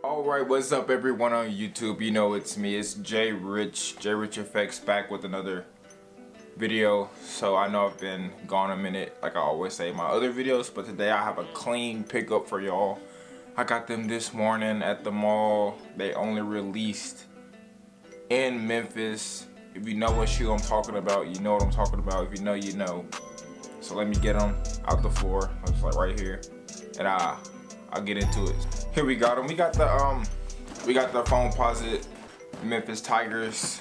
Alright, what's up everyone on YouTube? You know it's me, it's JrichFX back with another video. So I know I've been gone a minute, like I always say in my other videos, but today I have a clean pickup for y'all. I got them this morning at the mall. They only released in Memphis. If you know what shoe I'm talking about, you know what I'm talking about. If you know, you know. So let me get them out the floor, just like right here, and I'll get into it. Here we got them. We got the Foamposite Memphis Tigers.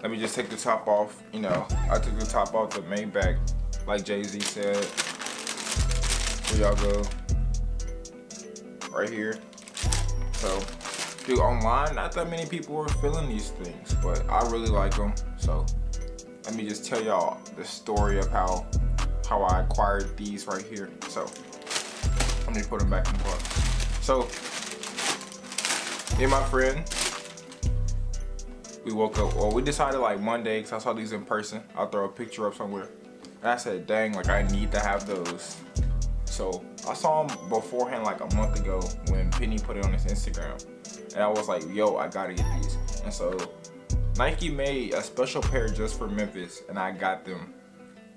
Let me just take the top off. You know, I took the top off the main back, like Jay-Z said. Here y'all go. Right here. So, dude, online, not that many people are feeling these things, but I really like them. So, let me just tell y'all the story of how I acquired these right here. So, let me put them back in the box. So, me and my friend, we woke up, well, we decided like Monday, because I saw these in person. I'll throw a picture up somewhere. And I said, dang, like I need to have those. So, I saw them beforehand like a month ago when Penny put it on his Instagram. And I was like, yo, I gotta get these. And so, Nike made a special pair just for Memphis, and I got them,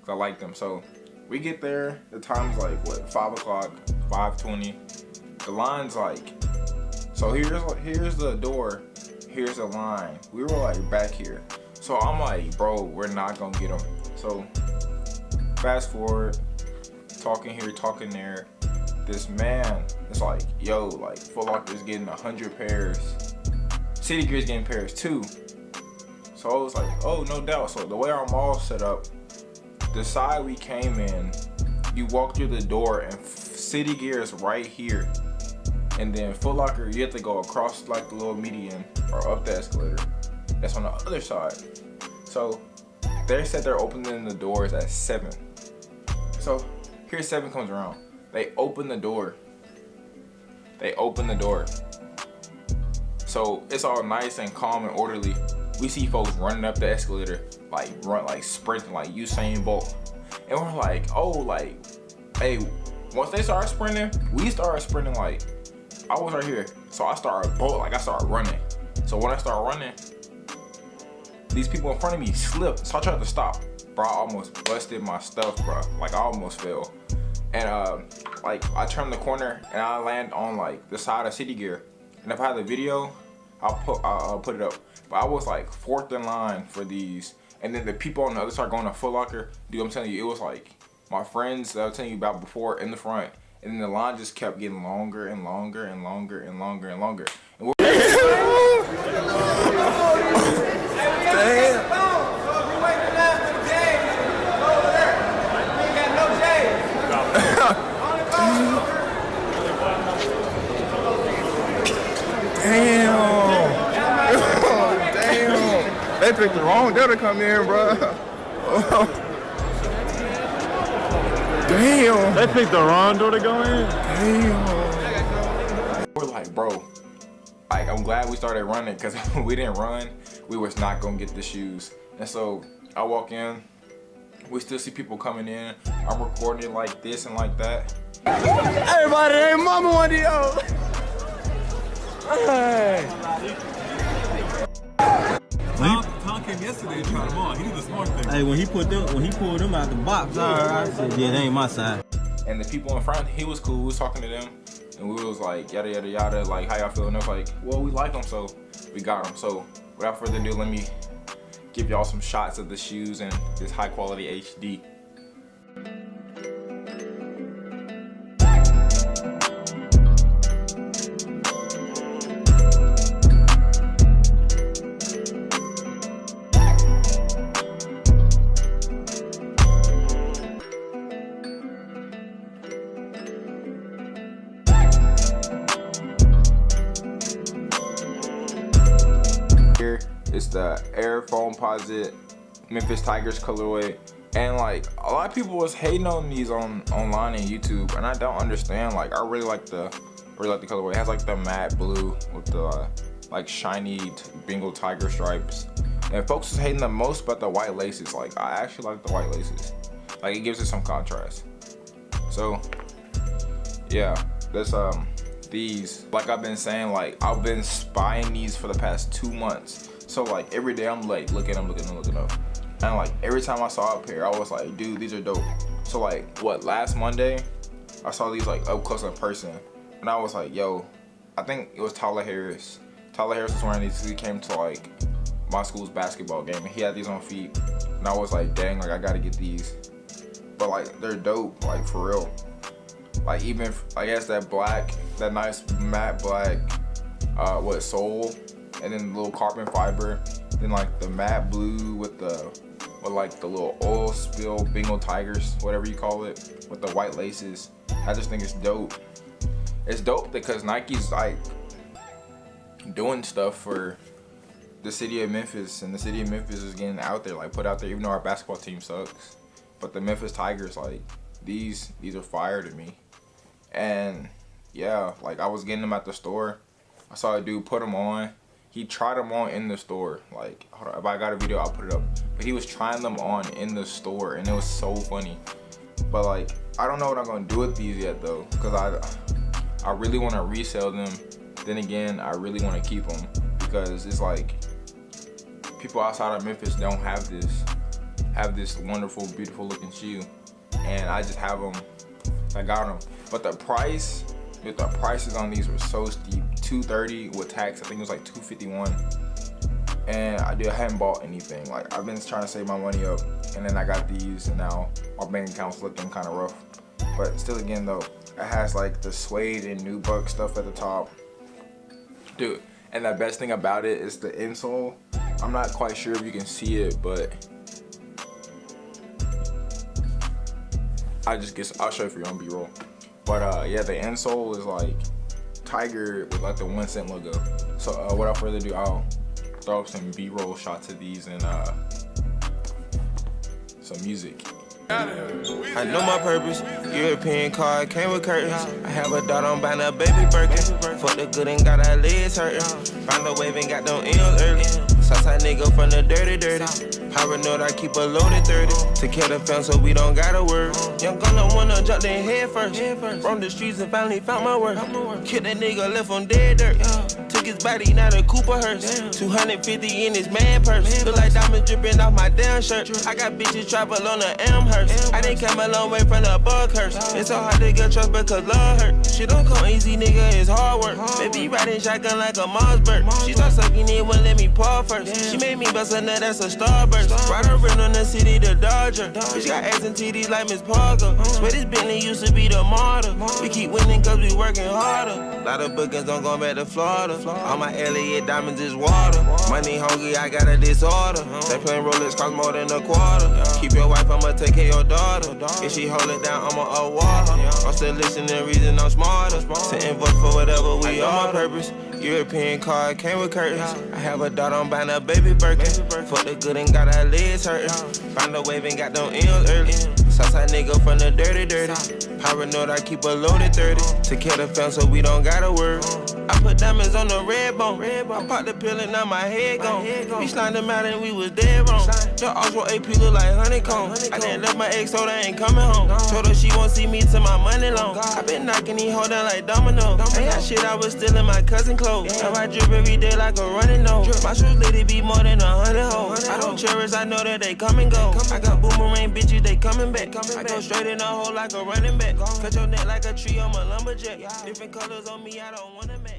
because I like them. So, we get there, the time's like, what, 5 o'clock, 5:20. The line's like, so here's the door, here's the line. We were like back here. So I'm like, bro, we're not gonna get them. So fast forward, talking here, talking there. This man is like, yo, like Foot Locker's getting 100 pairs. City Gear's getting pairs too. So I was like, oh, no doubt. So the way our mall's set up, the side we came in, you walk through the door and City Gear is right here. And then Foot Locker, you have to go across like the little median or up the escalator. That's on the other side. So they said they're opening the doors at 7. So here 7 comes around. They open the door. They open the door. So it's all nice and calm and orderly. We see folks running up the escalator, like sprinting like Usain Bolt. And we're like, oh, like, hey, once they started sprinting, we started sprinting. Like, I was right here, so I started running. So when I started running, these people in front of me slipped, so I tried to stop. Bro, I almost busted my stuff, bro. Like, I almost fell. And like, I turned the corner and I land on like the side of City Gear. And if I had the video, I'll put it up. But I was like 4th in line for these. And then the people on the other side going to Foot Locker, dude, I'm telling you, it was like my friends that I was telling you about before in the front. And then the line just kept getting longer and longer and longer and longer and longer. And damn. They picked the wrong day to come in, bro. Damn. They picked the wrong door to go in? Damn. We're like, bro, like, I'm glad we started running, because if we didn't run, we was not gonna get the shoes. And so I walk in, we still see people coming in. I'm recording it like this and like that. Everybody, ain't mama one of y'all. Hey. Tom came yesterday and tried them on. He did the smart thing. Hey, when he pulled them out the box, I said, yeah, that ain't my side. And the people in front, he was cool. We was talking to them, and we was like, yada yada yada, like, how y'all feel? And they was like, well, we like them, so we got them. So without further ado, let me give y'all some shots of the shoes and this high quality HD. Here is the Air Foamposite Memphis Tigers colorway, and like a lot of people was hating on these online and YouTube, and I don't understand. Like, I really like the colorway. It has like the matte blue with the like shiny Bengal tiger stripes, and folks is hating the most about the white laces. Like, I actually like the white laces. Like, it gives it some contrast. So yeah, that's these, like I've been saying, like I've been spying these for the past 2 months. So like every day I'm like looking up. And like every time I saw a pair, I was like, dude, these are dope. So like last Monday, I saw these like up close in person. And I was like, yo, I think it was Tyler Harris. Tyler Harris was wearing these. He came to like my school's basketball game and he had these on feet. And I was like, dang, like I gotta get these. But like they're dope, like for real. Like even, I guess that nice matte black, sole, and then the little carbon fiber, then like the matte blue with like the little oil spill Bengal tigers, whatever you call it, with the white laces. I just think it's dope. It's dope because Nike's like doing stuff for the city of Memphis, and the city of Memphis is getting out there, like put out there, even though our basketball team sucks. But the Memphis Tigers, like these are fire to me. And yeah, like I was getting them at the store. I saw a dude put them on. He tried them on in the store. Like, hold on, if I got a video, I'll put it up. But he was trying them on in the store, and it was so funny. But like, I don't know what I'm gonna do with these yet though, because I really want to resell them. Then again, I really want to keep them because it's like people outside of Memphis don't have this wonderful, beautiful looking shoe, and I just have them. I got them, but the prices on these were so steep. $230 with tax. I think it was like $251. And I hadn't bought anything. Like I've been trying to save my money up, and then I got these, and now my bank account's looking kind of rough. But still, again though, it has like the suede and nubuck stuff at the top, dude. And the best thing about it is the insole. I'm not quite sure if you can see it, but I'll show you for you on B-roll. But yeah, the insole is like tiger with like the 1 cent logo. So without further ado, I'll throw up some B-roll shots of these and some music. I know my purpose. European car came with curtains. I have a daughter, I'm buying a baby Birkin. Fuck the good and got our legs hurting. Found a wave and got them M's early. Southside nigga from the dirty. Paranoid, I keep a loaded 30. To kill the fam so we don't gotta work. Young gunna wanna jump in head first. From the streets and finally found my work. Killed that nigga, left on dead dirt. Took his body, not a Cooper hearse. 250 in his man purse. Look like diamonds dripping off my damn shirt. I got bitches travel on the Amherst. I didn't come a long way from the bug curse. It's so hard to get trust because love hurt. Shit don't come easy, nigga, it's hard work. Baby riding shotgun like a Mossberg. She start sucking it, wouldn't let me paw first. She made me bust a nut, that's a starburst. Ride around on the city, the Dodger. Bitch got ass and TDs like Miss Parker. Swear this Bentley used to be the martyr. We keep winning cause we working harder. Lot of bookings don't go back to Florida. All my Elliott diamonds is water. Money hungry, I got a disorder. They playing Rolex cost more than a quarter. Keep your wife, I'ma take care of your daughter. If she hold it down, I'ma award her. I'm still listening, reason I'm smarter. Sitting vote for whatever we are. My purpose. European car came with curtains. I have a daughter, I'm buying a baby Birkin. Fuck the good and got our legs hurting. Found a wave and got them M's early. Southside nigga from the dirty. Paranoid, I keep a loaded 30. To kill the fam so we don't gotta work. I put diamonds on the red bone. I popped the pill and now my head gone. We slimed them out and we was dead wrong. The Oxford AP look like honeycomb. I didn't left my ex, so they ain't coming home. Told her she won't see me till my money long. I been knocking these hoes down like domino. Ain't that shit, I was stealing my cousin clothes. Now I drip every day like a running nose. My shoes let it be more than 100 hoes. I don't cherish, I know that they come and go. I got boomerang bitches, they coming back. I go straight in a hole like a running back. Cut your neck like a tree, I'm a lumberjack. Different colors on me, I don't wanna match.